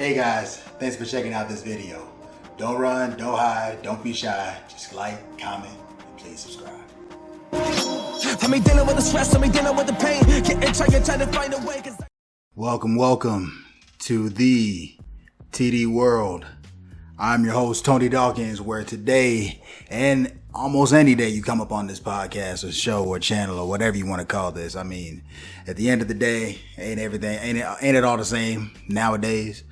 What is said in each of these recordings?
Hey guys, thanks for checking out this video. Don't run, don't hide, don't be shy. Just like, comment, and please subscribe. Dealing with the stress, dealing with the pain. Trying to find a way. Welcome to the TD World. I'm your host, Tony Dawkins, where today and almost any day you come up on this podcast or show or channel or whatever you want to call this. I mean, at the end of the day, ain't it all the same nowadays?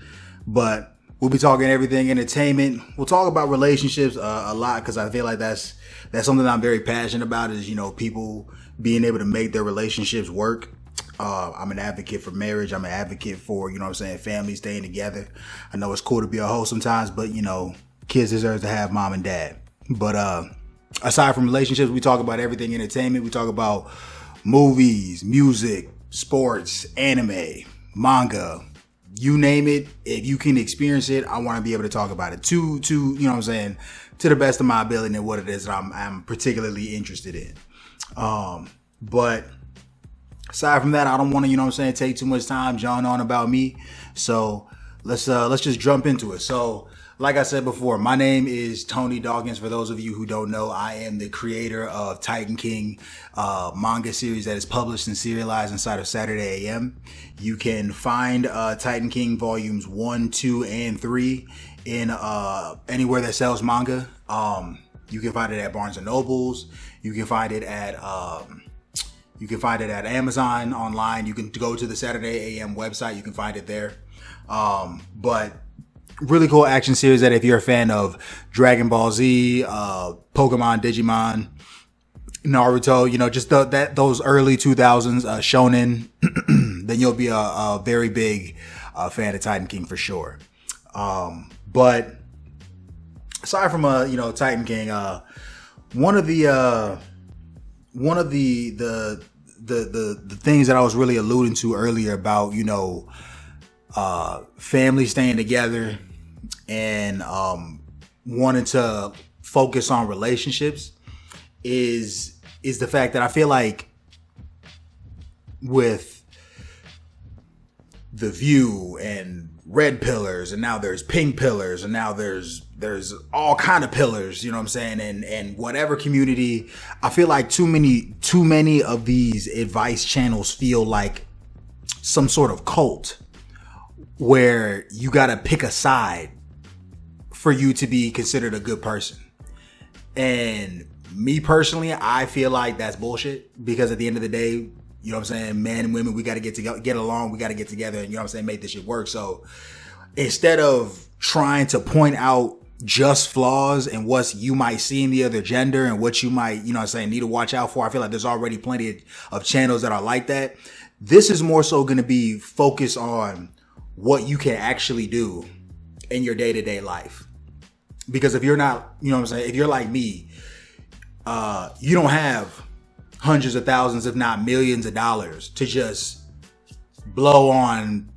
But we'll be talking everything entertainment. We'll talk about relationships a lot because I feel like that's something I'm very passionate about is, people being able to make their relationships work. I'm an advocate for marriage. I'm an advocate for, family staying together. I know it's cool to be a hoe sometimes, but, kids deserve to have mom and dad. But aside from relationships, we talk about everything entertainment. We talk about movies, music, sports, anime, manga, you name it. If you can experience it, I want to be able to talk about it to the best of my ability and what it is that I'm particularly interested in. But aside from that, I don't want to, take too much time John on about me. So let's just jump into it. So like I said before, my name is Tony Dawkins. For those of you who don't know, I am the creator of Titan King manga series that is published and serialized inside of Saturday AM. You can find Titan King volumes 1, 2, and 3 in anywhere that sells manga. You can find it at Barnes and Nobles. You can find it at Amazon online. You can go to the Saturday AM website. You can find it there. But really cool action series that if you're a fan of Dragon Ball Z, Pokemon, Digimon, Naruto, just those early 2000s shonen, then you'll be a very big fan of Titan King for sure. But aside from Titan King, one of the things that I was really alluding to earlier about family staying together and wanting to focus on relationships is the fact that I feel like with The View and red pillars and now there's pink pillars and now there's all kind of pillars, and whatever community, I feel like too many of these advice channels feel like some sort of cult where you got to pick a side for you to be considered a good person. And me personally, I feel like that's bullshit because at the end of the day, men and women, we got to get along. We got to get together and, make this shit work. So instead of trying to point out just flaws and what you might see in the other gender and what you might, need to watch out for, I feel like there's already plenty of channels that are like that. This is more so going to be focused on what you can actually do in your day-to-day life. Because if you're not, if you're like me, you don't have hundreds of thousands, if not millions of dollars to just blow on,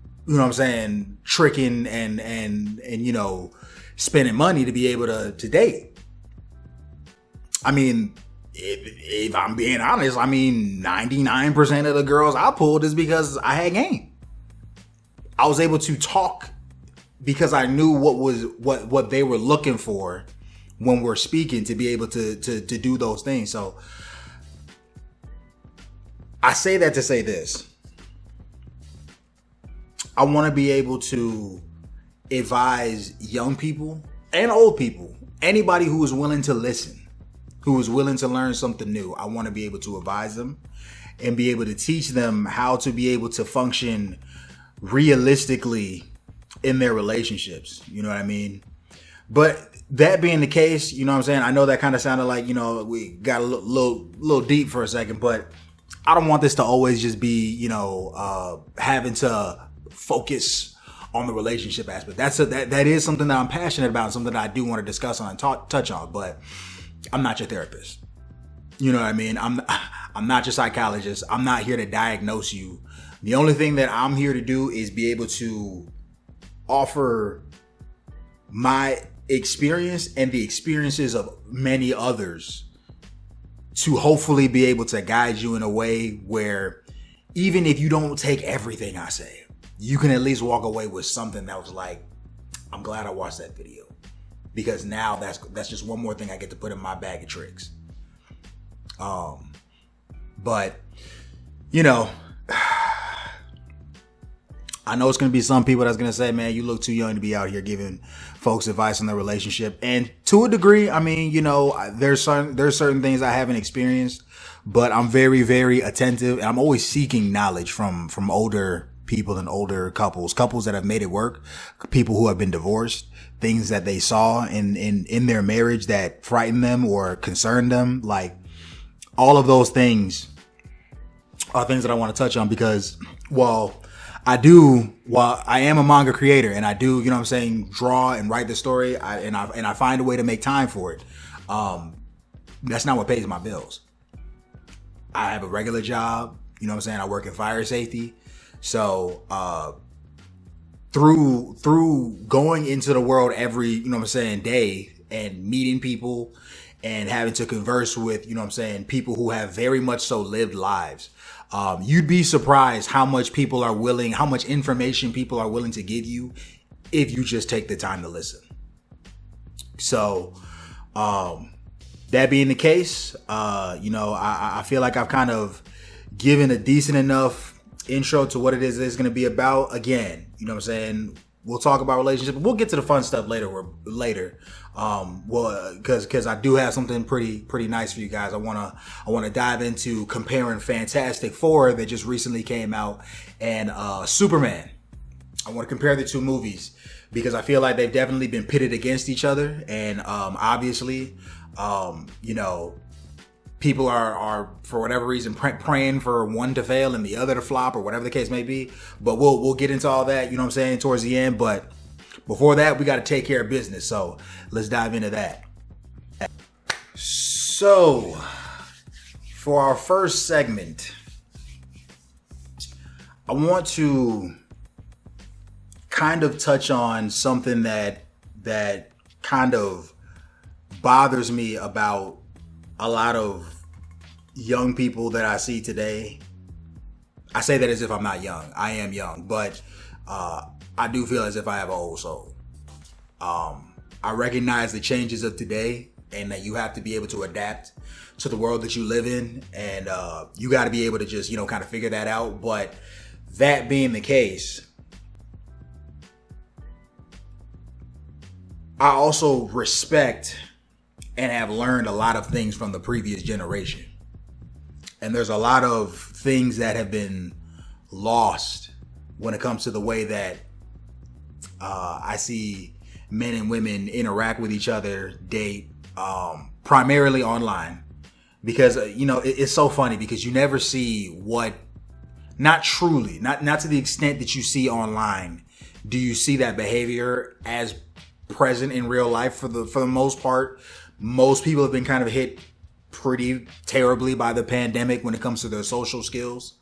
tricking and spending money to be able to date. I mean, if I'm being honest, 99% of the girls I pulled is because I had game. I was able to talk because I knew what they were looking for when we're speaking to be able to do those things. So I say that to say this. I want to be able to advise young people and old people, anybody who is willing to listen, who is willing to learn something new. I want to be able to advise them and be able to teach them how to be able to function realistically in their relationships. You know what I mean? But that being the case, I know that kind of sounded like, we got a little deep for a second, but I don't want this to always just be, having to focus on the relationship aspect. That is something that I'm passionate about, something that I do want to discuss on and touch on, but I'm not your therapist. You know what I mean? I'm not your psychologist. I'm not here to diagnose you. The only thing that I'm here to do is be able to offer my experience and the experiences of many others to hopefully be able to guide you in a way where even if you don't take everything I say, you can at least walk away with something that was like, I'm glad I watched that video, because now that's just one more thing I get to put in my bag of tricks. But you know, I know it's going to be some people that's going to say, man, you look too young to be out here giving folks advice on their relationship. And to a degree, I mean, you know, there's certain things I haven't experienced, but I'm very, very attentive, and I'm always seeking knowledge from older people and older couples that have made it work, people who have been divorced, things that they saw in their marriage that frightened them or concerned them. Like, all of those things are things that I want to touch on, because while I am a manga creator and I do, you know what I'm saying, draw and write the story, and I find a way to make time for it. That's not what pays my bills. I have a regular job, you know what I'm saying? I work in fire safety. So, through going into the world every, you know what I'm saying, day, and meeting people and having to converse with, you know what I'm saying, people who have very much so lived lives, you'd be surprised how much information people are willing to give you if you just take the time to listen. So, that being the case, you know, I feel like I've kind of given a decent enough intro to what it is it's going to be about. Again, you know what I'm saying, we'll talk about relationships, but we'll get to the fun stuff later. Because I do have something pretty nice for you guys. I want to dive into comparing Fantastic Four that just recently came out and Superman. I want to compare the two movies because I feel like they've definitely been pitted against each other, and obviously, you know, people are for whatever reason praying for one to fail and the other to flop, or whatever the case may be. But we'll get into all that, you know what I'm saying, towards the end. But before that, we got to take care of business. So let's dive into that. So for our first segment, I want to kind of touch on something that kind of bothers me about a lot of young people that I see today. I say that as if I'm not young. I am young, but I do feel as if I have an old soul. I recognize the changes of today, and that you have to be able to adapt to the world that you live in, and you got to be able to just, you know, kind of figure that out. But that being the case, I also respect and have learned a lot of things from the previous generation. And there's a lot of things that have been lost when it comes to the way that I see men and women interact with each other, date, primarily online. Because, you know, it's so funny because you never see what, not to the extent that you see online, do you see that behavior as present in real life for the most part. Most people have been kind of hit pretty terribly by the pandemic when it comes to their social skills.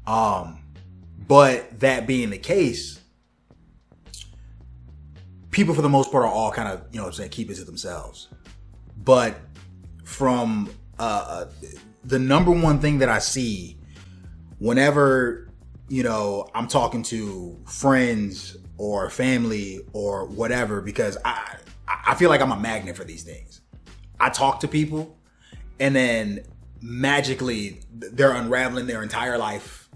But that being the case, people for the most part are all kind of, you know what I'm saying, keep it to themselves. But from the number one thing that I see whenever, you know, I'm talking to friends or family or whatever, because I feel like I'm a magnet for these things. I talk to people and then magically they're unraveling their entire life,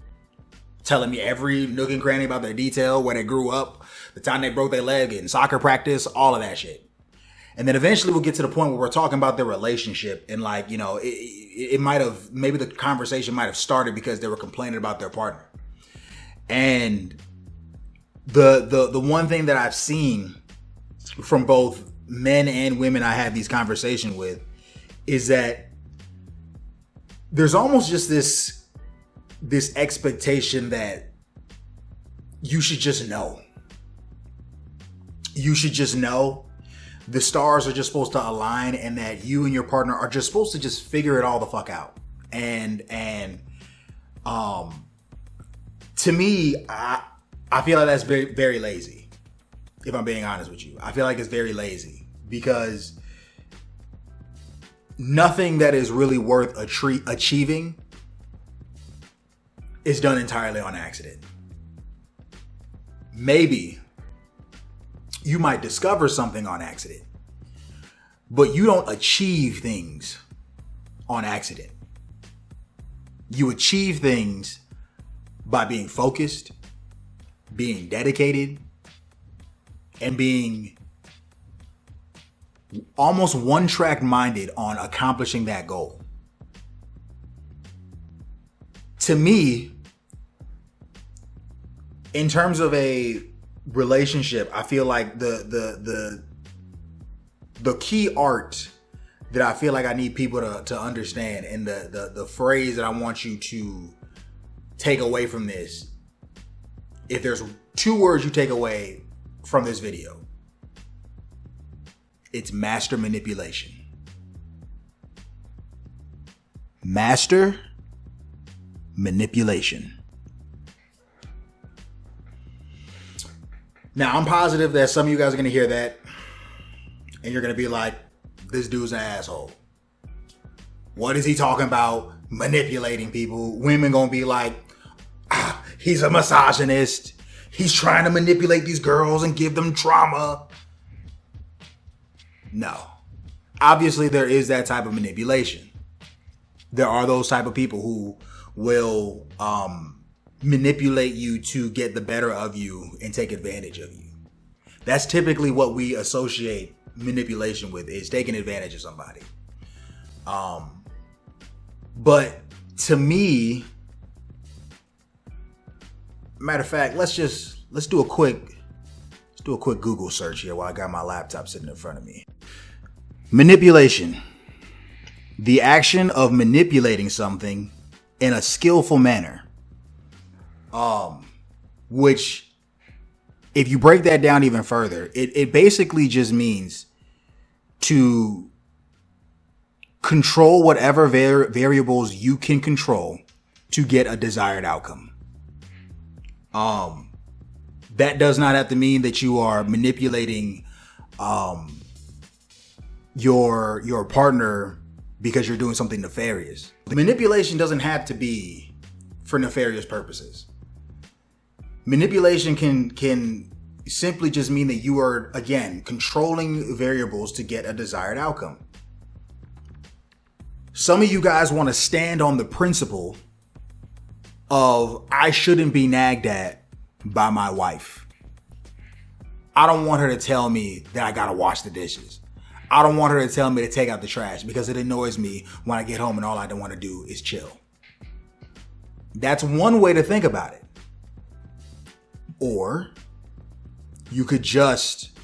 telling me every nook and cranny about their detail, where they grew up, the time they broke their leg in soccer practice, all of that shit. And then eventually we'll get to the point where we're talking about their relationship, and like, you know, it might have, maybe the conversation might have started because they were complaining about their partner. And the one thing that I've seen from both men and women I have these conversations with is that there's almost just this expectation that you should just know. You should just know. The stars are just supposed to align, and that you and your partner are just supposed to just figure it all the fuck out. And to me, I feel like that's very, very lazy. If I'm being honest with you, I feel like it's very lazy, because nothing that is really worth achieving is done entirely on accident. maybe you might discover something on accident, but you don't achieve things on accident. You achieve things by being focused, being dedicated, and being almost one-track minded on accomplishing that goal. To me, in terms of a relationship, I feel like the key art that I feel like I need people to understand, and the phrase that I want you to take away from this, if there's 2 words you take away from this video, it's master manipulation. Master manipulation. Now, I'm positive that some of you guys are going to hear that and you're going to be like, this dude's an asshole. What is he talking about? Manipulating people. Women going to be like, he's a misogynist. He's trying to manipulate these girls and give them trauma. No. Obviously, there is that type of manipulation. There are those type of people who will manipulate you to get the better of you and take advantage of you. That's typically what we associate manipulation with, is taking advantage of somebody. But to me, matter of fact, let's do a quick Google search here while I got my laptop sitting in front of me. Manipulation. The action of manipulating something in a skillful manner. Which, if you break that down even further, it basically just means to control whatever variables you can control to get a desired outcome. That does not have to mean that you are manipulating your partner because you're doing something nefarious. The manipulation doesn't have to be for nefarious purposes. Manipulation can simply just mean that you are, again, controlling variables to get a desired outcome. Some of you guys want to stand on the principle of, I shouldn't be nagged at by my wife. I don't want her to tell me that I gotta wash the dishes. I don't want her to tell me to take out the trash because it annoys me when I get home and all I don't want to do is chill. That's one way to think about it. Or you could just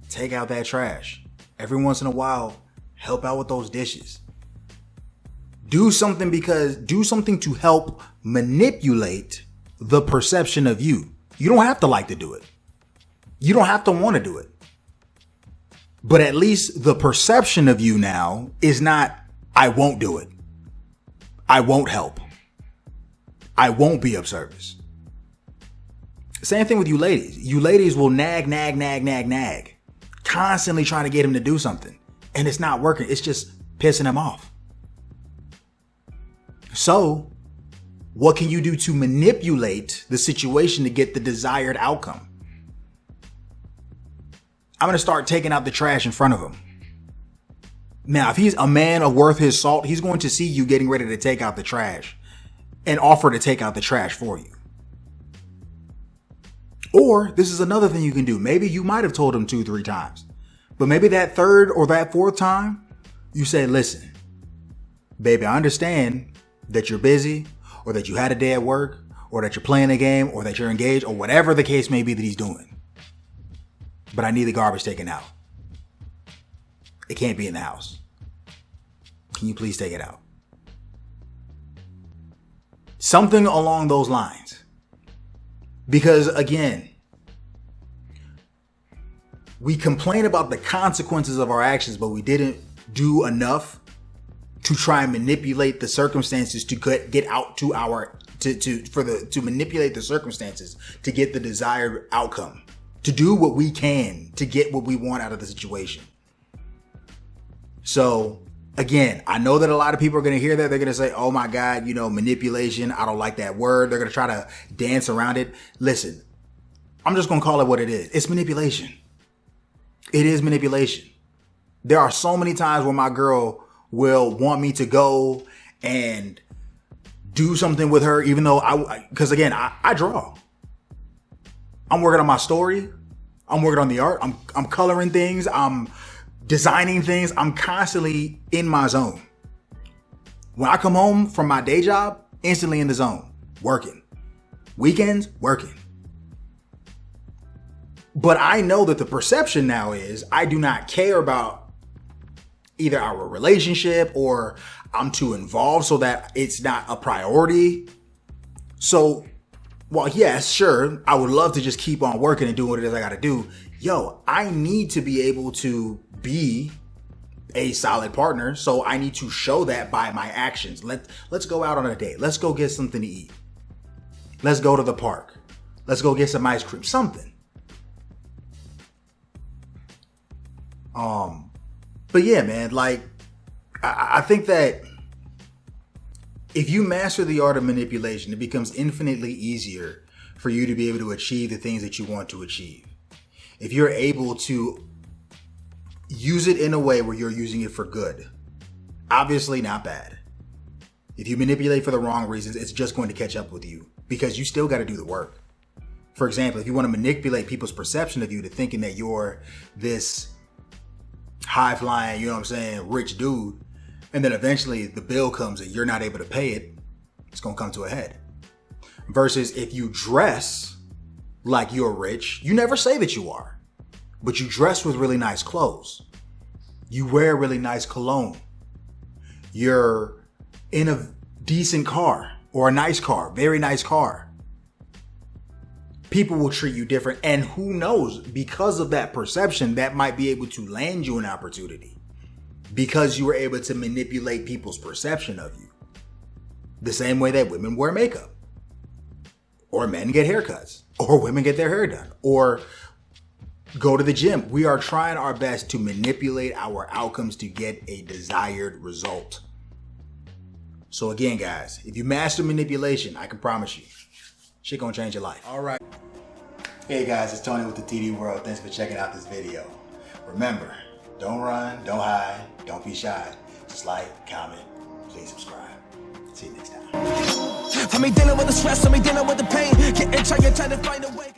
take out that trash. Every once in a while, help out with those dishes. Do something to help manipulate the perception of you. You don't have to like to do it. You don't have to want to do it. But at least the perception of you now is not, I won't do it. I won't help. I won't be of service. Same thing with you ladies. You ladies will nag, constantly trying to get him to do something. And it's not working. It's just pissing him off. So, what can you do to manipulate the situation to get the desired outcome? I'm going to start taking out the trash in front of him. Now, if he's a man of worth his salt, he's going to see you getting ready to take out the trash and offer to take out the trash for you. Or this is another thing you can do. Maybe you might have told him 2-3 times, but maybe that 3rd or that 4th time, you say, listen, baby, I understand that you're busy, or that you had a day at work, or that you're playing a game, or that you're engaged, or whatever the case may be that he's doing. But I need the garbage taken out. It can't be in the house. Can you please take it out? Something along those lines. Because again, we complain about the consequences of our actions, but we didn't do enough to try and manipulate the circumstances to get out to to manipulate the circumstances to get the desired outcome, to do what we can to get what we want out of the situation. So again, I know that a lot of people are going to hear that. They're going to say, oh my God, manipulation. I don't like that word. They're going to try to dance around it. Listen, I'm just going to call it what it is. It's manipulation. It is manipulation. There are so many times where my girl will want me to go and do something with her, even though because again, I draw. I'm working on my story. I'm working on the art. I'm coloring things. I'm designing things. I'm constantly in my zone. When I come home from my day job, instantly in the zone, working. Weekends, working. But I know that the perception now is I do not care about either our relationship or I'm too involved so that it's not a priority. So, while yes, sure, I would love to just keep on working and doing what it is I got to do. Yo, I need to be able to be a solid partner. So I need to show that by my actions. Let's go out on a date. Let's go get something to eat. Let's go to the park. Let's go get some ice cream, something. But yeah, man, like, I think that if you master the art of manipulation, it becomes infinitely easier for you to be able to achieve the things that you want to achieve. If you're able to use it in a way where you're using it for good, obviously not bad. If you manipulate for the wrong reasons, it's just going to catch up with you because you still got to do the work. For example, if you want to manipulate people's perception of you to thinking that you're this high flying, you know what I'm saying, rich dude, and then eventually the bill comes and you're not able to pay it, it's going to come to a head. Versus if you dress like you're rich, you never say that you are, but you dress with really nice clothes. You wear really nice cologne. You're in a decent car or a nice car, very nice car. People will treat you different. And who knows, because of that perception, that might be able to land you an opportunity because you were able to manipulate people's perception of you. The same way that women wear makeup or men get haircuts or women get their hair done or go to the gym. We are trying our best to manipulate our outcomes to get a desired result. So again, guys, if you master manipulation, I can promise you, shit gonna change your life. All right. Hey guys, it's Tony with the TD World. Thanks for checking out this video. Remember, don't run, don't hide, don't be shy. Just like, comment, please subscribe. See you next time. I mean, dealing with the stress, I mean, dealing with the pain. Getting tired, trying to find a way.